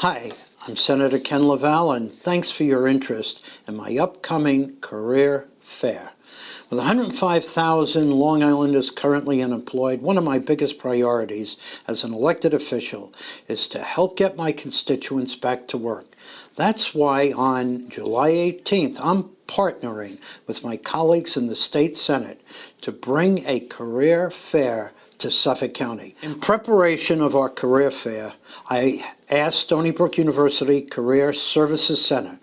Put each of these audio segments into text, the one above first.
Hi, I'm Senator Ken LaValle, and thanks for your interest in my upcoming career fair. With 105,000 Long Islanders currently unemployed, one of my biggest priorities as an elected official is to help get my constituents back to work. That's why on July 18th, I'm partnering with my colleagues in the state Senate to bring a career fair to Suffolk County. In preparation of our career fair, I asked Stony Brook University Career Services Center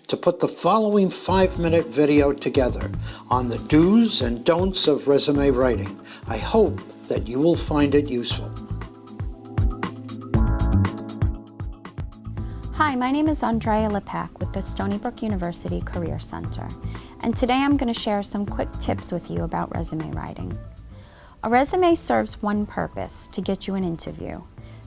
to put the following 5-minute video together on the do's and don'ts of resume writing. I hope that you will find it useful. Hi, my name is Andrea Lepak with the Stony Brook University Career Center, and today I'm going to share some quick tips with you about resume writing. A resume serves one purpose: to get you an interview.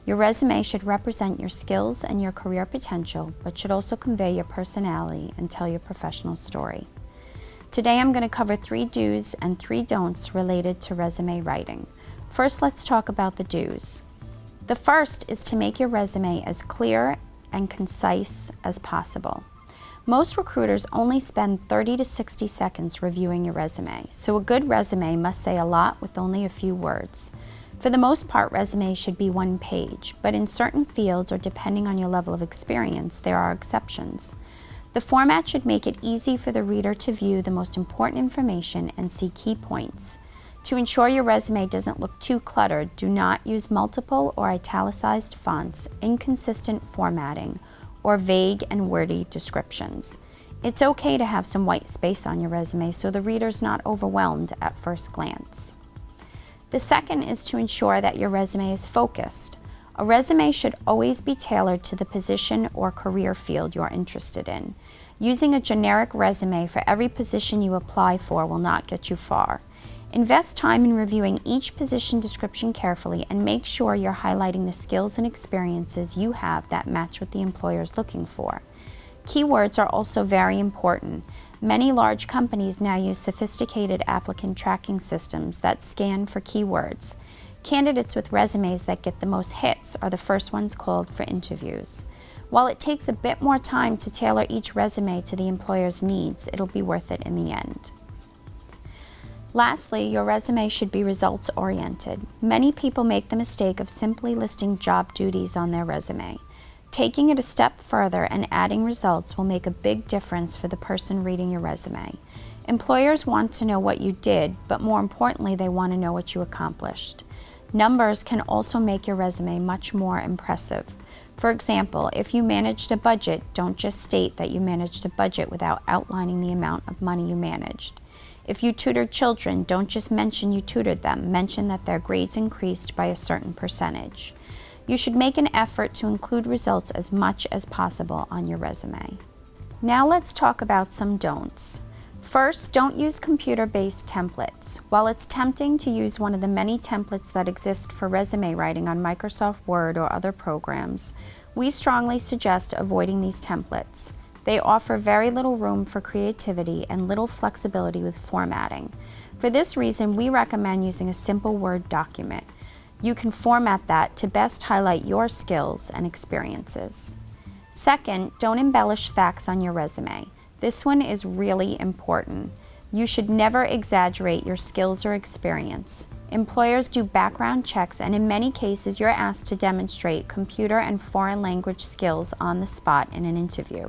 Your resume should represent your skills and your career potential, but should also convey your personality and tell your professional story. Today I'm going to cover 3 do's and 3 don'ts related to resume writing. First, let's talk about the do's. The first is to make your resume as clear and concise as possible. Most recruiters only spend 30 to 60 seconds reviewing your resume, so a good resume must say a lot with only a few words. For the most part, resumes should be 1 page, but in certain fields or depending on your level of experience, there are exceptions. The format should make it easy for the reader to view the most important information and see key points. To ensure your resume doesn't look too cluttered, do not use multiple or italicized fonts, inconsistent formatting, or vague and wordy descriptions. It's okay to have some white space on your resume so the reader's not overwhelmed at first glance. The second is to ensure that your resume is focused. A resume should always be tailored to the position or career field you're interested in. Using a generic resume for every position you apply for will not get you far. Invest time in reviewing each position description carefully and make sure you're highlighting the skills and experiences you have that match what the employer is looking for. Keywords are also very important. Many large companies now use sophisticated applicant tracking systems that scan for keywords. Candidates with resumes that get the most hits are the first ones called for interviews. While it takes a bit more time to tailor each resume to the employer's needs, it'll be worth it in the end. Lastly, your resume should be results-oriented. Many people make the mistake of simply listing job duties on their resume. Taking it a step further and adding results will make a big difference for the person reading your resume. Employers want to know what you did, but more importantly, they want to know what you accomplished. Numbers can also make your resume much more impressive. For example, if you managed a budget, don't just state that you managed a budget without outlining the amount of money you managed. If you tutored children, don't just mention you tutored them, mention that their grades increased by a certain percentage. You should make an effort to include results as much as possible on your resume. Now let's talk about some don'ts. First, don't use computer-based templates. While it's tempting to use one of the many templates that exist for resume writing on Microsoft Word or other programs, we strongly suggest avoiding these templates. They offer very little room for creativity and little flexibility with formatting. For this reason, we recommend using a simple Word document. You can format that to best highlight your skills and experiences. Second, don't embellish facts on your resume. This one is really important. You should never exaggerate your skills or experience. Employers do background checks, and in many cases, you're asked to demonstrate computer and foreign language skills on the spot in an interview.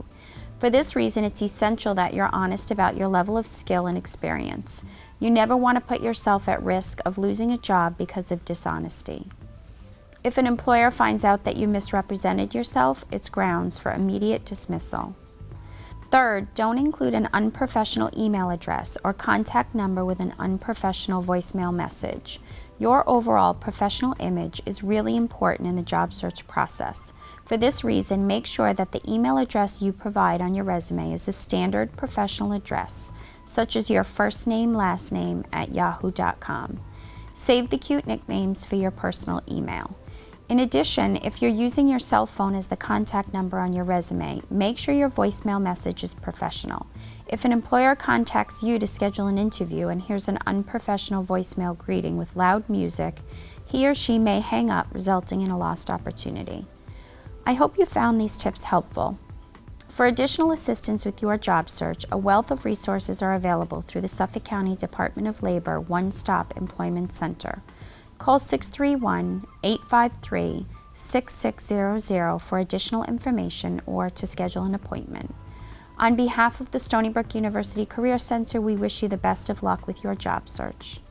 For this reason, it's essential that you're honest about your level of skill and experience. You never want to put yourself at risk of losing a job because of dishonesty. If an employer finds out that you misrepresented yourself, it's grounds for immediate dismissal. Third, don't include an unprofessional email address or contact number with an unprofessional voicemail message. Your overall professional image is really important in the job search process. For this reason, make sure that the email address you provide on your resume is a standard professional address, such as your first name, last name @yahoo.com. Save the cute nicknames for your personal email. In addition, if you're using your cell phone as the contact number on your resume, make sure your voicemail message is professional. If an employer contacts you to schedule an interview and hears an unprofessional voicemail greeting with loud music, he or she may hang up, resulting in a lost opportunity. I hope you found these tips helpful. For additional assistance with your job search, a wealth of resources are available through the Suffolk County Department of Labor One-Stop Employment Center. Call 631-853-6600 for additional information or to schedule an appointment. On behalf of the Stony Brook University Career Center, we wish you the best of luck with your job search.